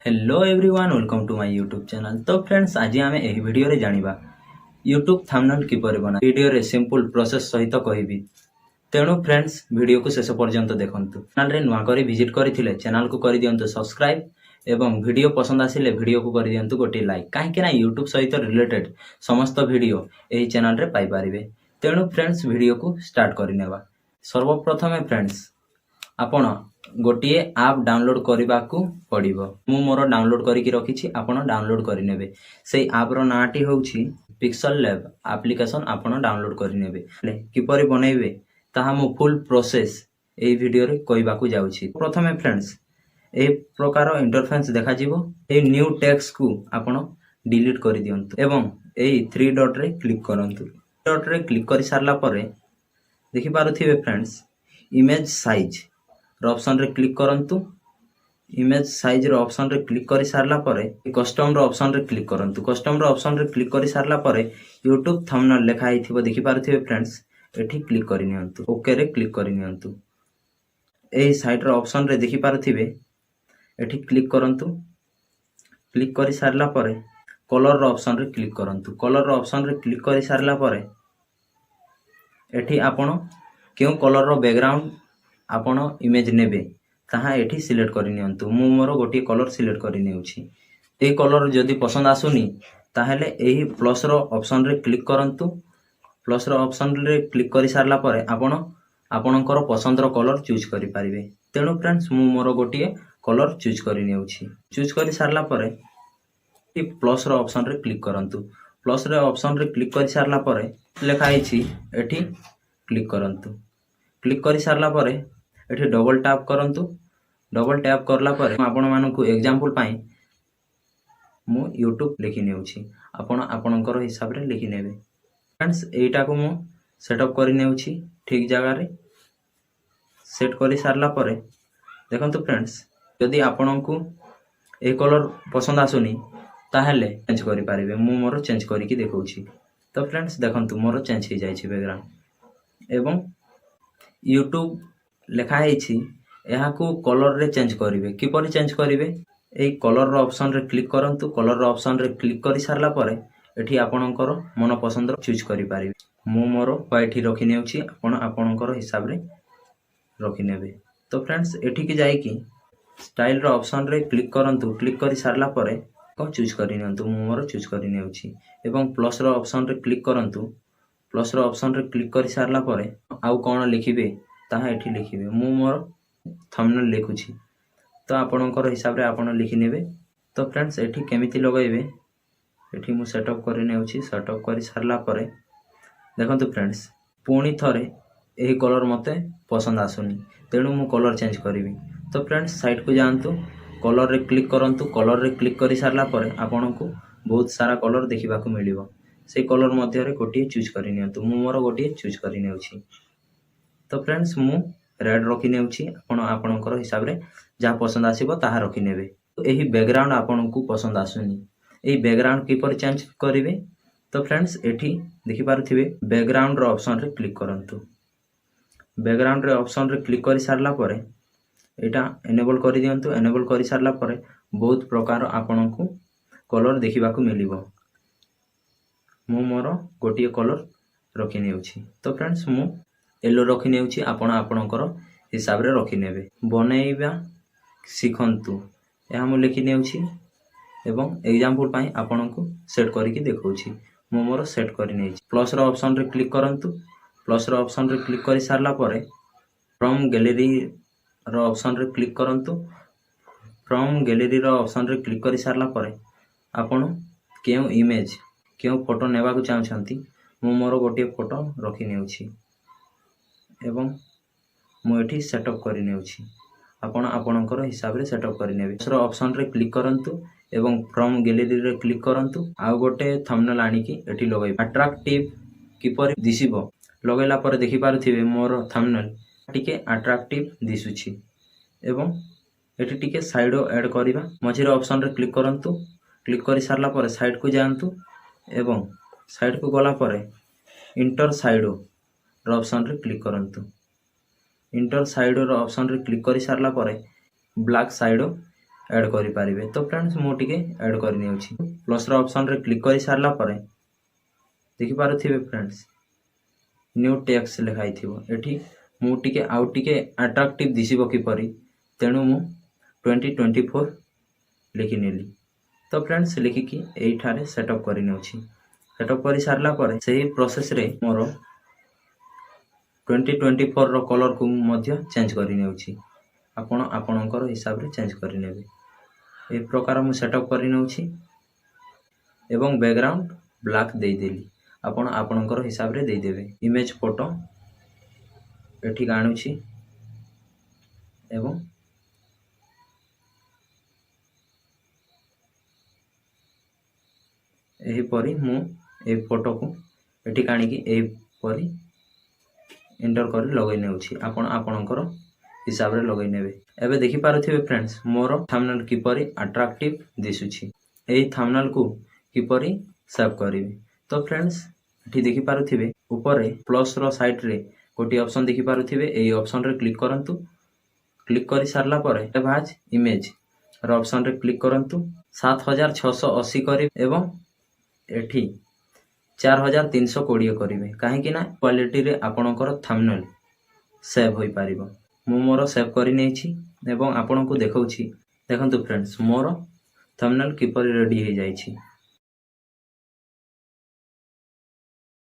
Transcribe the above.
Hello everyone welcome to my YouTube channel. तो friends आज आम यह वीडियो रे जानिबा यूट्यूब थंबनेल किपर बना वीडियो रे सिंपल प्रोसेस सहित कहबी। तेणु फ्रेंड्स वीडियो को शेष पर्यंत देखंतु। चैनल रे नुआ करी विजिट करथिले चैनल को कर दियंतु सब्सक्राइब एवं वीडियो पसंद आसिले वीडियो को कर दियंतु गोटे लाइक, कहीं ना यूट्यूब सहित रिलेटेड समस्त वीडियो यही चैनल रे पाई परिबे। तेणु फ्रेंड्स वीडियो को स्टार्ट करनेबा। सर्वप्रथमे फ्रेंड्स आपण गोटे आप डाउनलोड करने को पड़ो। मु मोर डाउनलोड करके रखी, आपण डाउनलोड करने से आप्र नाटी हूँ पिक्सल लैब एप्लिकेशन। आपण डाउनलोड करने किपर बनइबे ताहा मु फुल प्रोसेस यही वीडियो रे कहबाकू जाउछि। प्रथमे फ्रेंड्स ए प्रकार इंटरफेस देखा जिवो। ए न्यू टेक्स्ट को आपण डिलीट कर दियंतु एवं एई 3 डॉट रे क्लिक करंतु। डॉट रे क्लिक कर सारला परे देखि पारुथिबे फ्रेंड्स इमेज साइज ऑप्शन रे क्लिक करंतु। इमेज साइज रो ऑप्शन रे क्लिक कर सारला परे कस्टम रो ऑप्शन रे क्लिक करंतु। कस्टम रो ऑप्शन रे क्लिक कर सारला परे यूट्यूब थंबनेल लिखा हिथिबो देखि पारुथिबे फ्रेंड्स। एठी क्लिक करि नियंतु, ओके रे क्लिक करि नियंतु। एही साइड रो ऑप्शन रे देखि पारुथिबे एठी क्लिक करंतु। क्लिक कर सारला परे कलर रो ऑप्शन रे क्लिक करंतु। कलर रो ऑप्शन रे क्लिक कर सारला परे एठी आपण केउ कलर रो बैकग्राउंड आपण इमेज नेबे ताहा एठी सिलेक्ट करि नियंतु। मु मोर गोटी कलर सिलेक्ट करि नेउछि। ए कलर जदि पसंद आसुनी ताहेले एही प्लस रो ऑप्शन रे क्लिक करंतु। प्लस रो ऑप्शन रे क्लिक करि सारला परे आपण आपणकर पसंद रो कलर चूज करि परिबे। तेणु फ्रेंड्स मु मोर गोटी कलर चूज करि नेउछि। चूज करि सारला परे ए प्लस रो ऑप्शन रे क्लिक करंतु। प्लस रो ऑप्शन रे क्लिक करि सारला परे लेखा आइछि एठी क्लिक करंतु। क्लिक करि सारला परे एठी डबल टैप करंतु। डबल टैप करला परे आपण मानकु एग्जांपल पाई मु यूट्यूब लिखि नेउछि। आपण आपणकर हिसाब रे लिखि नेबे। फ्रेंड्स एटा को मु सेटअप करि नेउछि ठीक जगह रे। सेट करि सारला परे देखंतु फ्रेंड्स यदि आपणकु ए कलर पसंद आसुनी ताहेले चेंज करि पारिबे। मु मोर चेंज करिकि देखौछि। तो फ्रेंड्स देखंतु मोर चेंज हो जाइछि बैकग्राउंड एवं यूट्यूब लिखा है यहाँ को कलर रे चेंज करेंगे। किपर चेंज करेंगे यही कलर रो ऑप्शन रे क्लिक करंतु। कलर रो ऑप्शन रे क्लिक कर सारला परे एठी आपणकर मन पसंद रो चूज करि पारिबे। मु मोर व्हाइट ही रखि नेउछि, आपण आपणकर हिसाब रे रखि नेबे। तो फ्रेंड्स एठी की जाई कि स्टाइल रो ऑप्शन रे क्लिक करंतु। क्लिक कर सारला परे को चूज करि नियंतु। मु मोर चूज करि नेउछि एवं प्लस रो ऑप्शन रे क्लिक करंतु। प्लस रो ऑप्शन रे क्लिक कर सारला परे आउ कोन लिखिबे ताहा एठी लिखिबे। मु मोर थंबनेल लिखुछि तो आपणकर हिसाब रे आपण लिखि नेबे। तो फ्रेंड्स एठी केमिति लगाइबे एठी मु सेटअप करि नेउछि। सेटअप करि सारला परे देखंतु फ्रेंड्स पुणी थरे एही कलर मते पसंद आसुनी, तेणु मु कलर चेंज करिवि। तो फ्रेंड्स साइड को जांतु, कलर रे क्लिक करंतु। कलर रे क्लिक करि सारला परे आपणकु बहुत सारा कलर देखिबाकू मिलिबो। से कलर मध्य रे गोटिए चूज करि नियंतु। मु मोर गोटिए चूज करि नेउछि। तो फ्रेंड्स मु रेड रखि नेउछि। आपण आपणकर हिसाब रे जा पसंद आसीबो ताहा रखि नेबे। एही बैकग्राउंड आपणकु पसंद आसुनी, एही बैकग्राउंड किपर चेंज करिवे। तो फ्रेंड्स एठी देखि पारुथिबे बैकग्राउंड रो ऑप्शन रे क्लिक करंतु। बैकग्राउंड रे ऑप्शन रे क्लिक करि सारला परे एटा एनेबल करि दियंतु। एनेबल करि सारला परे बहुत प्रकार आपणकु कलर देखिबाकू मिलिबो। मु मोर गोटिए कलर रखि नेउछि। तो फ्रेंड्स मु येलो रखि नेउछि, आपण आपणकर हिसाब रे रखि नेबे। बनेइबा सिखंतु एहा मु लिखि नेउछि एवं एग्जांपल पाई आपणकु सेट करिकि देखौछि। मु मोर सेट करि नेछि। प्लस रो ऑप्शन रे क्लिक करंतु। प्लस रो ऑप्शन रे क्लिक करि सारला परे फ्रॉम गैलरी रो ऑप्शन रे क्लिक करंतु। फ्रॉम गैलरी रो ऑप्शन रे क्लिक करि सारला परे आपण केउ इमेज केउ फोटो नेबाकू चाहछंती मु मोर गोटिए फोटो रखि नेउछि एवं मु एठी सेटअप करि नेउछि। आपण आपणकर हिसाब रे सेटअप करि नेबे। दूसरा ऑप्शन रे क्लिक करंतु एवं फ्रॉम गैलरी रे क्लिक करंतु। आउ गोटे थंबनेल आनिकी एठी लगाइ अट्रैक्टिव किपर दिसिबो। लगैला पर देखि पारुथिबे मोर थंबनेल टिके अट्रैक्टिव दिसुछि एवं एठी टिके साइडो ऐड करिबा। मझिर ऑप्शन रे क्लिक करंतु। क्लिक करि सारला पर साइड को जांतु एवं साइड को गला पर इंटर साइडो रो ऑप्शन रे क्लिक करंतु। इंटर साइडो रो ऑप्शन रे क्लिक करि सारला परे ब्लैक साइडो ऐड करि पारिबे। तो फ्रेंड्स मु टिके ऐड करि नेउछि। प्लस रो ऑप्शन रे क्लिक करि सारला परे देखि पारुथिबे फ्रेंड्स न्यू टेक्स्ट लिखाई थिबो। एठी मु टिके आउ टिके अट्रैक्टिव दिसिबो किपरि तेणु मु 2024 लिखि नेली। तो फ्रेंड्स लिखिकी एठारे सेटअप करि नेउछि। सेटअप करि सारला परे सेही प्रोसेस रे मोर 2024 रो कलर को मध्य चेंज करि नेउछि। आपण आपणकर हिसाब रे चेंज करि नेबे। ए प्रकार मु सेटअप करि नेउछि एवं बैकग्राउंड ब्लैक देई देली। आपण आपणकर हिसाब रे देई देबे। इमेज फोटो एठी गाणुछि एवं एही परी मु ए फोटो को एठी काणी की एही परी एंटर कर लगै नेउछि। आपण आपणकर हिसाब रे लगै नेबे। एबे देखि पारुथिबे फ्रेंड्स मोर थंबनेल किपरि अट्रैक्टिव दिसुछि। एही थंबनेल को किपरि सेव करिवे। तो फ्रेंड्स एठी देखि पारुथिबे ऊपर प्लस रो साइड रे गोटी ऑप्शन देखि पारुथिबे। एही ऑप्शन रे क्लिक करंतु। क्लिक करि सारला परे सेव एज इमेज रो ऑप्शन रे क्लिक करंतु। 7680 करि एवं एठी 4320 करिवे। काहे कि ना क्वालिटी रे आपणकर थंबनेल सेव होई पारिबो। मु मोर सेव करि नेछि एवं आपन को देखौछि। देखंतु फ्रेंड्स मोर थंबनेल किपरि रेडी हे जाइछि।